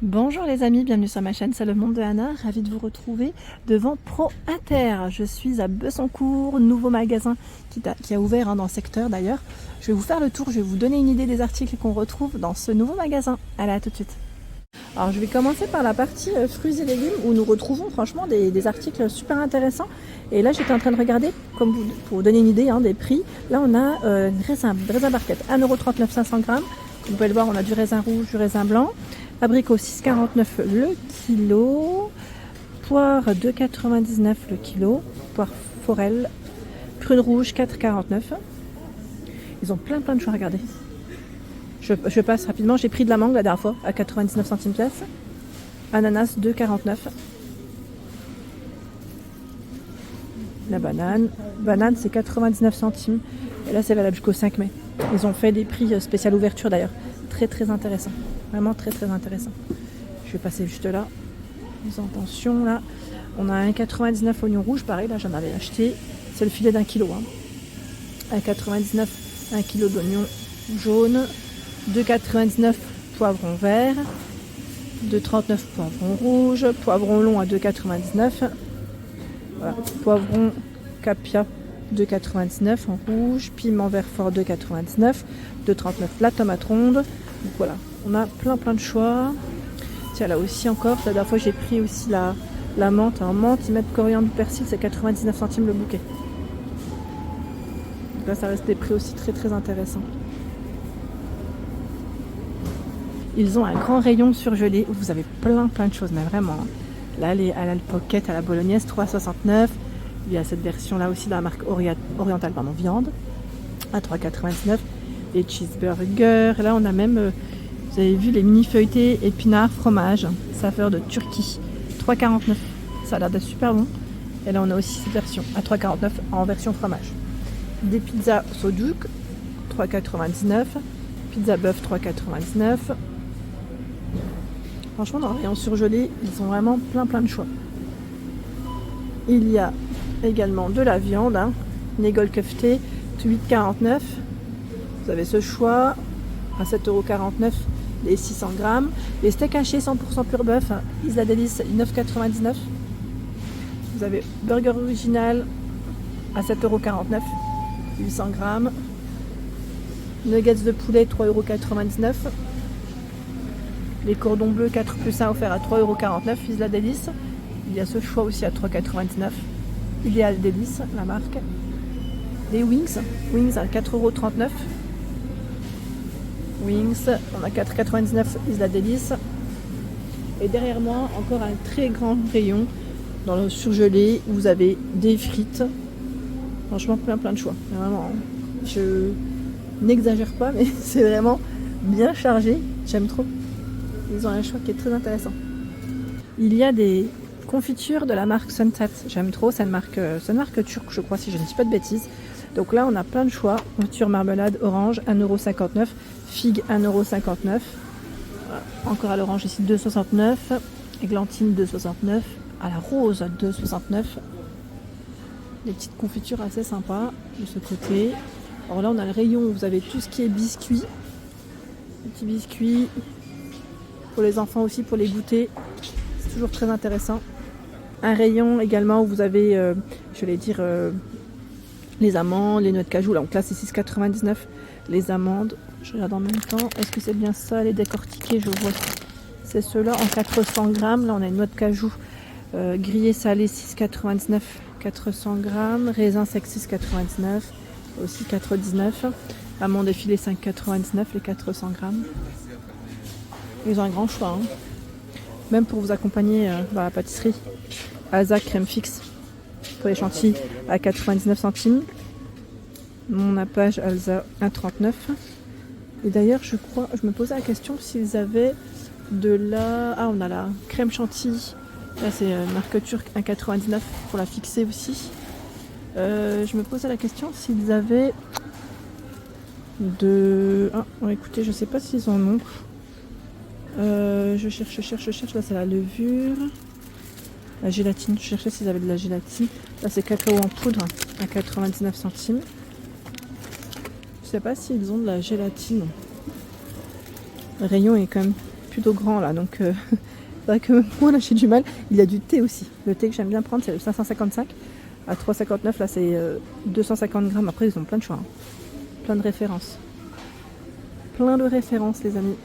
Bonjour les amis, bienvenue sur ma chaîne, c'est le monde de Anna, ravie de vous retrouver devant Pro Inter. Je suis à Bessancourt, nouveau magasin qui a ouvert dans le secteur d'ailleurs. Je vais vous faire le tour, je vais vous donner une idée des articles qu'on retrouve dans ce nouveau magasin. Allez, à tout de suite. Alors je vais commencer par la partie fruits et légumes où nous retrouvons franchement des articles super intéressants. Et là j'étais en train de regarder, pour vous donner une idée des prix. Là on a une raisin barquette, 1,39 € 500 grammes. Comme vous pouvez le voir, on a du raisin rouge, du raisin blanc. Abricot 6,49 le kilo. Poire 2,99 le kilo. Poire forelle. Prune rouge 4,49. Ils ont plein de choix, regardez. Je passe rapidement, j'ai pris de la mangue la dernière fois à 99 centimes pièce. Ananas 2,49. La banane c'est 99 centimes. Et là c'est valable jusqu'au 5 mai. Ils ont fait des prix spécial ouverture d'ailleurs. Très intéressant. Vraiment très intéressant. Je vais passer juste là. Les intentions là. On a 1,99 oignon rouge, pareil, là j'en avais acheté. C'est le filet d'1 kilo. 1,99 1 kilo d'oignon jaune. 2,99 poivron vert. 2,39 poivron rouge. Poivron long à 2,99. Voilà. Poivron capia 2,99 en rouge. Piment vert fort 2,99. 2,39 la tomate ronde. Donc voilà, on a plein de choix. Tiens, là aussi encore, la dernière fois j'ai pris aussi la menthe. En menthe, ils mettent coriandre, persil, c'est 99 centimes le bouquet. Donc là, ça reste des prix aussi très intéressants. Ils ont un grand rayon surgelé où vous avez plein de choses, mais vraiment. Là, les halal pocket à la bolognaise, 3,69. Il y a cette version là aussi de la marque orientale, viande, à 3,99. Les cheeseburgers. Là, on a même, vous avez vu, les mini feuilletés épinards fromage, saveur de Turquie, 3,49. Ça a l'air d'être super bon. Et là, on a aussi cette version à 3,49 en version fromage. Des pizzas Sodouk, 3,99. Pizza bœuf, 3,99. Franchement, dans le rayon surgelé, ils ont vraiment plein de choix. Il y a également de la viande, Negol Kefté, 8,49. Vous avez ce choix à 7,49 € les 600 grammes. Les steaks hachés 100% pur bœuf, Isla Délice 9,99 €. Vous avez burger original à 7,49 €, 800 grammes. Nuggets de poulet 3,99 €. Les cordons bleus 4+1 offerts à 3,49 €, Isla Délice. Il y a ce choix aussi à 3,99 €. Idéal Délice, la marque. Les wings à 4,39 €. Wings, on a 4,99 Isla Délice. Et derrière moi, encore un très grand rayon dans le surgelé où vous avez des frites. Franchement, plein de choix. Vraiment, je n'exagère pas, mais c'est vraiment bien chargé. J'aime trop. Ils ont un choix qui est très intéressant. Il y a des confitures de la marque Sunset. J'aime trop, c'est une marque turque, je crois, si je ne dis pas de bêtises. Donc là, on a plein de choix. Confiture marmelade orange, 1,59 €. Figue, 1,59 €. Encore à l'orange ici, 2,69 €. Églantine, 2,69 €. À la rose, 2,69 €. Des petites confitures assez sympas de ce côté. Alors là, on a le rayon où vous avez tout ce qui est biscuits. Des petits biscuits. Pour les enfants aussi, pour les goûter. C'est toujours très intéressant. Un rayon également où vous avez, les amandes, les noix de cajou. Là, on classe ici 6,99 €. Les amandes, je regarde en même temps. Est-ce que c'est bien ça, les décortiqués? Je vois. C'est ceux-là en 400 grammes. Là, on a une noix de cajou grillée salée, 6,99 €. 400 grammes. Raisin sec, 6,99 €. Aussi 4,19 €. Amandes effilées, 5,99 € les 400 grammes. Ils ont un grand choix. Même pour vous accompagner dans la pâtisserie. Alza crème fixe pour les chantilly à 99 centimes. Mon nappage Alza 1,39 €. Et d'ailleurs, je me posais la question s'ils avaient de la... Ah, on a la crème chantilly. Là, c'est marque turque 1,99 € pour la fixer aussi. Je me posais la question s'ils avaient de... Ah, écoutez, je sais pas s'ils en ont. Je cherche. Là, c'est la levure. La gélatine. Je cherchais s'ils avaient de la gélatine. Là, c'est cacao en poudre à 99 centimes. Je sais pas s'ils ont de la gélatine. Le rayon est quand même plutôt grand là, donc c'est vrai que moi là j'ai du mal. Il y a du thé aussi. Le thé que j'aime bien prendre, c'est le 555 à 3,59. Là c'est 250 grammes. Après ils ont plein de choix, hein. Plein de références. Plein de références les amis.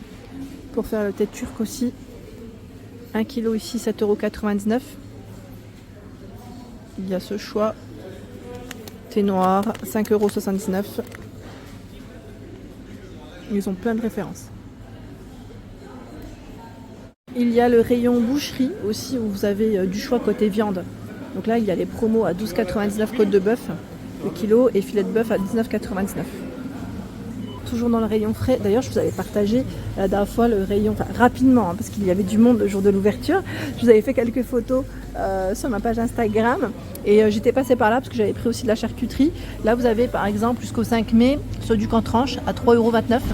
Pour faire le thé turc aussi. 1 kg ici 7,99 €. Il y a ce choix. Thé noir 5,79 €. Ils ont plein de références. Il y a le rayon boucherie aussi où vous avez du choix côté viande. Donc là il y a les promos à 12,99 € côte de bœuf le kilo et filet de bœuf à 19,99 €. Toujours dans le rayon frais. D'ailleurs je vous avais partagé la dernière fois le rayon, enfin rapidement hein, parce qu'il y avait du monde le jour de l'ouverture. Je vous avais fait quelques photos sur ma page Instagram et j'étais passée par là parce que j'avais pris aussi de la charcuterie. Là vous avez par exemple jusqu'au 5 mai sur du Cantranche à 3,29 €.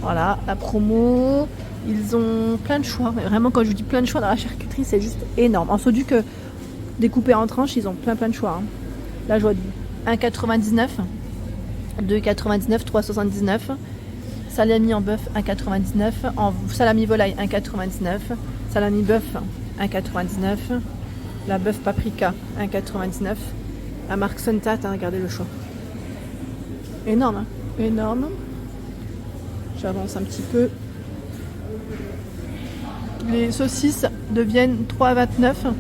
Voilà la promo. Ils ont plein de choix, mais vraiment quand je vous dis plein de choix dans la charcuterie c'est juste énorme. En saut que découpé en tranches ils ont plein de choix, hein. Là je vois 1,99 €, 2,99 €, 3,79 €. Salami en bœuf 1,99 €, en salami volaille 1,99 €, salami bœuf 1,99 €, la bœuf paprika 1,99 €, la marque Suntat, hein, regardez le choix. Énorme, hein, énorme. J'avance un petit peu. Les saucisses deviennent 3,29 €.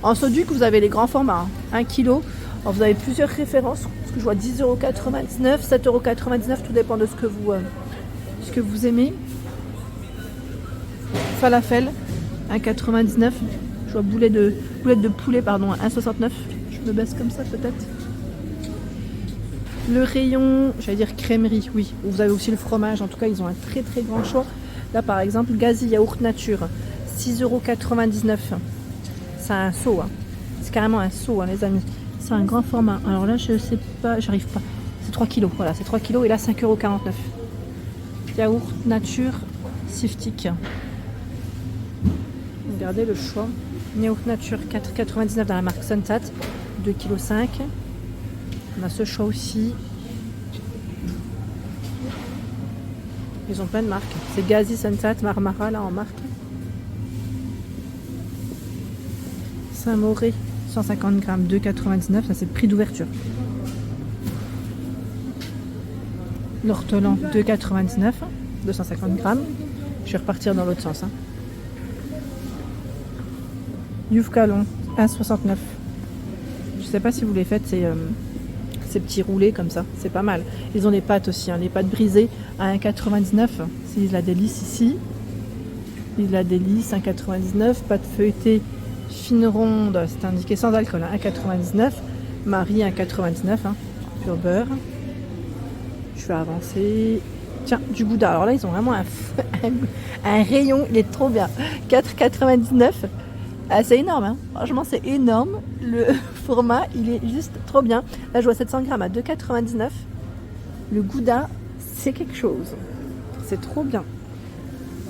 En Soduc, vous avez les grands formats, hein, 1 kg. Alors, vous avez plusieurs références. Parce que je vois 10,99 €, 7,99 €, tout dépend de ce que vous aimez. Falafel, 1,99 €. Je vois boulettes de poulet, pardon, 1,69 €. Je me baisse comme ça peut-être. Le rayon, j'allais dire crèmerie, oui. Vous avez aussi le fromage. En tout cas, ils ont un très très grand choix. Là, par exemple, Gazi Yaourt Nature, 6,99 €. C'est un seau, hein. C'est carrément un seau, hein, les amis. C'est un grand format. Alors là, je sais pas, j'arrive pas. C'est 3 kg, voilà, c'est 3 kg et là, 5,49 €. Yaourt Nature, Siftik. Regardez le choix. Yaourt Nature, 4,99 € dans la marque Suntat, 2,5 kg. On a ce choix aussi. Ils ont plein de marques. C'est Gazi, Suntat, Marmara là en marque. Saint-Mauré, 150 grammes, 2,99 €. Ça c'est le prix d'ouverture. L'Ortolan, 2,99 €, 250 grammes. Je vais repartir dans l'autre sens, hein. Youfkalon, 1,69 €. Je sais pas si vous les faites, ces petits roulés comme ça, c'est pas mal. Ils ont les pâtes aussi, hein, les pâtes brisées à 1,99 €. C'est la délice ici. La délice, 1,99 €. Pâte feuilletée fine ronde, c'est indiqué sans alcool, hein, 1,99 €. Marie, 1,99 €, hein, pur beurre. Je vais avancer. Tiens, du gouda. Alors là, ils ont vraiment un rayon, il est trop bien. 4,99 €. Ah, c'est énorme, hein. Franchement c'est énorme, le format il est juste trop bien. Là je vois 700 grammes à 2,99 €. Le gouda c'est quelque chose, c'est trop bien.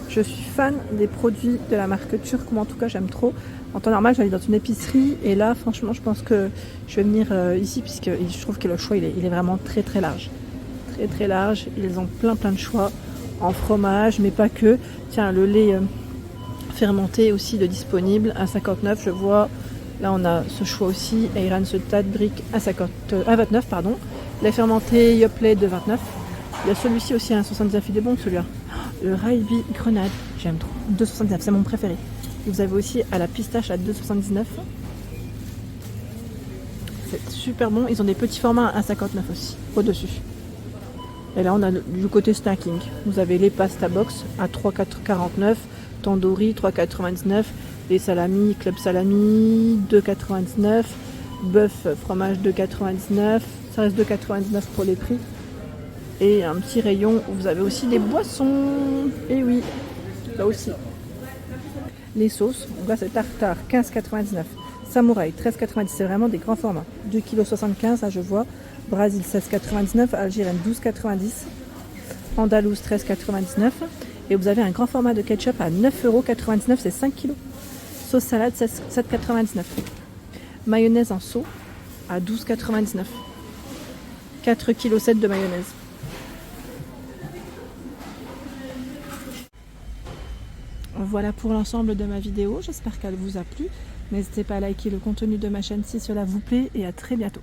Je suis fan des produits de la marque turque, moi en tout cas j'aime trop. En temps normal j'allais dans une épicerie et là franchement je pense que je vais venir ici puisque je trouve que le choix il est vraiment très très large. Très très large, ils ont plein de choix en fromage mais pas que. Tiens le lait fermenté aussi de disponible à 59 €, je vois. Là on a ce choix aussi, Ayran Sultan brique à 29 €, pardon. Les fermentés Yoplait de 29 €. Il y a celui-ci aussi à 1,79 €, il est bon celui-là. Le Raibi Grenade, j'aime trop. 2,79 €, c'est mon préféré. Vous avez aussi à la pistache à 2,79 €. C'est super bon. Ils ont des petits formats à 1,59 € aussi, au-dessus. Et là on a du côté snacking. Vous avez les pasta box à 3,49 €. Tandoori 3,99 €, les salamis, club salami 2,99 €, bœuf fromage 2,99 €, ça reste 2,99 € pour les prix. Et un petit rayon où vous avez aussi des boissons. Et oui, là aussi. Les sauces, donc là c'est tartare 15,99 €, samouraï 13,99 €, c'est vraiment des grands formats. 2,75 kg, là je vois. Brésil 16,99 €, algérienne 12,90 €, andalouse 13,99 €. Et vous avez un grand format de ketchup à 9,99 €, c'est 5 kg. Sauce salade 7,99 €. Mayonnaise en seau à 12,99 €. 4,7 kg de mayonnaise. Voilà pour l'ensemble de ma vidéo, j'espère qu'elle vous a plu. N'hésitez pas à liker le contenu de ma chaîne si cela vous plaît et à très bientôt.